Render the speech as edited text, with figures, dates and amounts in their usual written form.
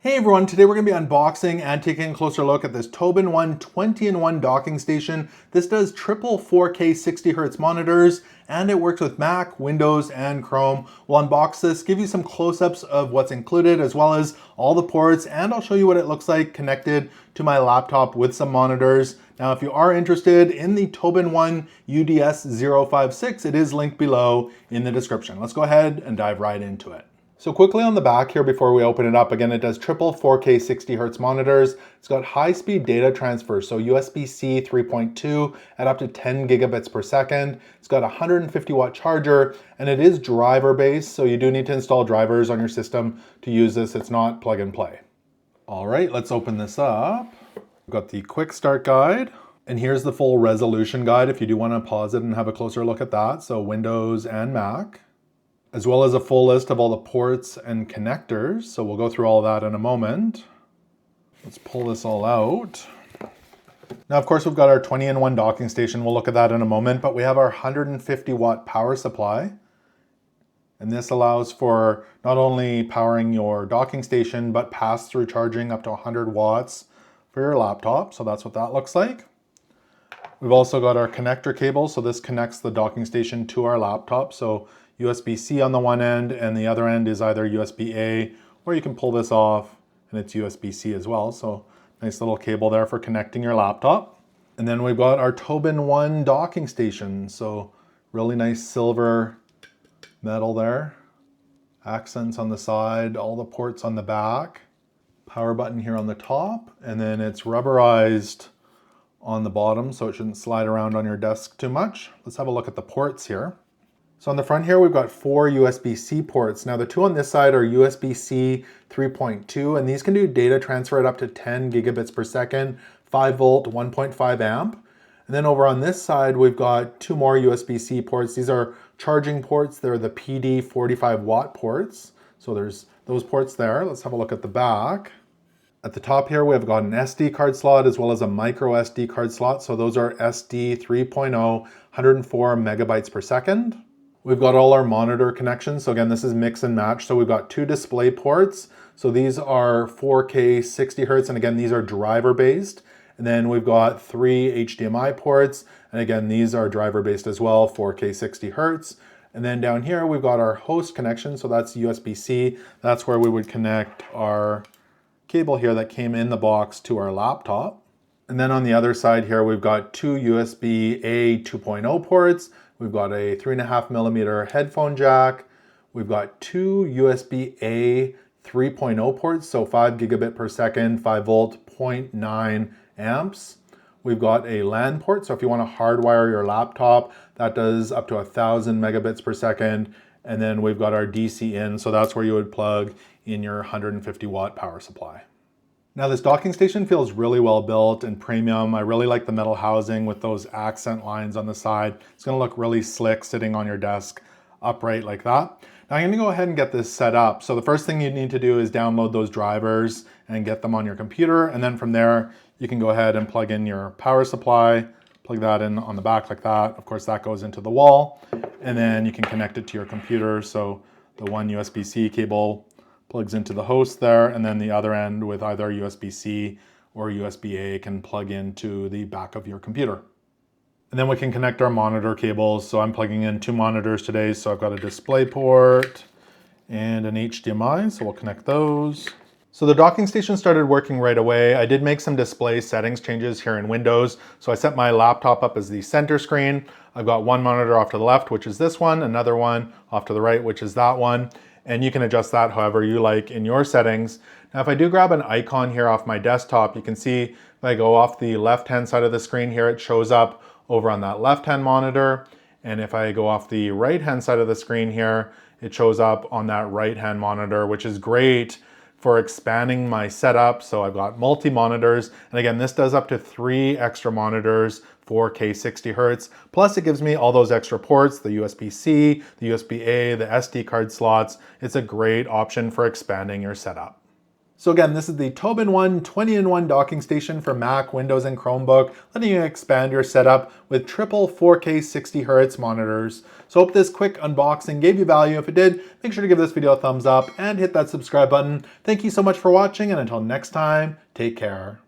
Hey everyone, today we're going to be unboxing and taking a closer look at this TobenONE 20-in-1 docking station. This does triple 4K 60Hz monitors and it works with Mac, Windows, and Chrome. We'll unbox this, give you some close-ups of what's included as well as all the ports, and I'll show you what it looks like connected to my laptop with some monitors. Now if you are interested in the TobenONE UDS056, it is linked below in the description. Let's go ahead and dive right into it. So quickly on the back here before we open it up, again, it does triple 4K 60Hz monitors. It's got high-speed data transfer, so USB-C 3.2 at up to 10 gigabits per second. It's got a 150 watt charger, and it is driver-based, so you do need to install drivers on your system to use this. It's not plug and play. All right, let's open this up. We've got the quick start guide, and here's the full resolution guide if you do want to pause it and have a closer look at that. So Windows and Mac, as well as a full list of all the ports and connectors. So we'll go through all that in a moment. Let's pull this all out. Now, of course, we've got our 20-in-1 docking station. We'll look at that in a moment, but we have our 150 watt power supply. And this allows for not only powering your docking station, but pass-through charging up to 100 watts for your laptop. So that's what that looks like. We've also got our connector cable. So this connects the docking station to our laptop. So USB-C on the one end, and the other end is either USB-A, or you can pull this off and it's USB-C as well. So nice little cable there for connecting your laptop. And then we've got our TobenONE docking station. So really nice silver metal there. Accents on the side, all the ports on the back. Power button here on the top, and then it's rubberized on the bottom so it shouldn't slide around on your desk too much. Let's have a look at the ports here. So on the front here, we've got 4 USB-C ports. Now the two on this side are USB-C 3.2, and these can do data transfer at up to 10 gigabits per second, 5 volt, 1.5 amp. And then over on this side, we've got 2 more USB-C ports. These are charging ports. They're the PD 45 watt ports. So there's those ports there. Let's have a look at the back. At the top here, we've got an SD card slot as well as a micro SD card slot. So those are SD 3.0, 104 megabytes per second. We've got all our monitor connections. So again, this is mix and match. So we've got 2 display ports. So these are 4K 60 Hertz. And again, these are driver based. And then we've got 3 HDMI ports. And again, these are driver based as well, 4K 60 Hertz. And then down here, we've got our host connection. So that's USB-C. That's where we would connect our cable here that came in the box to our laptop. And then on the other side here, we've got 2 USB-A 2.0 ports. We've got a 3.5mm headphone jack. We've got 2 USB-A 3.0 ports, so 5 gigabit per second, 5 volt, 0.9 amps. We've got a LAN port, so if you want to hardwire your laptop, that does up to 1,000 megabits per second. And then we've got our DC in, so that's where you would plug in your 150 watt power supply. Now this docking station feels really well built and premium. I really like the metal housing with those accent lines on the side. It's gonna look really slick sitting on your desk upright like that. Now I'm gonna go ahead and get this set up. So the first thing you need to do is download those drivers and get them on your computer. And then from there, you can go ahead and plug in your power supply, plug that in on the back like that. Of course, that goes into the wall. And then you can connect it to your computer. So the one USB-C cable plugs into the host there, and then the other end with either USB-C or USB-A can plug into the back of your computer. And then we can connect our monitor cables. So I'm plugging in 2 monitors today. So I've got a display port and an HDMI, so we'll connect those. So the docking station started working right away. I did make some display settings changes here in Windows. So I set my laptop up as the center screen. I've got one monitor off to the left, which is this one, another one off to the right, which is that one. And you can adjust that however you like in your settings. Now, if I do grab an icon here off my desktop, you can see if I go off the left-hand side of the screen here, it shows up over on that left-hand monitor. And if I go off the right-hand side of the screen here, it shows up on that right-hand monitor, which is great for expanding my setup. So I've got multi-monitors. And again, this does up to 3 extra monitors, 4K 60 Hertz. Plus it gives me all those extra ports, the USB-C, the USB-A, the SD card slots. It's a great option for expanding your setup. So again, this is the TobenONE 20-in-1 docking station for Mac, Windows, and Chromebook, letting you expand your setup with triple 4K 60Hz monitors. So hope this quick unboxing gave you value. If it did, make sure to give this video a thumbs up and hit that subscribe button. Thank you so much for watching, and until next time, take care.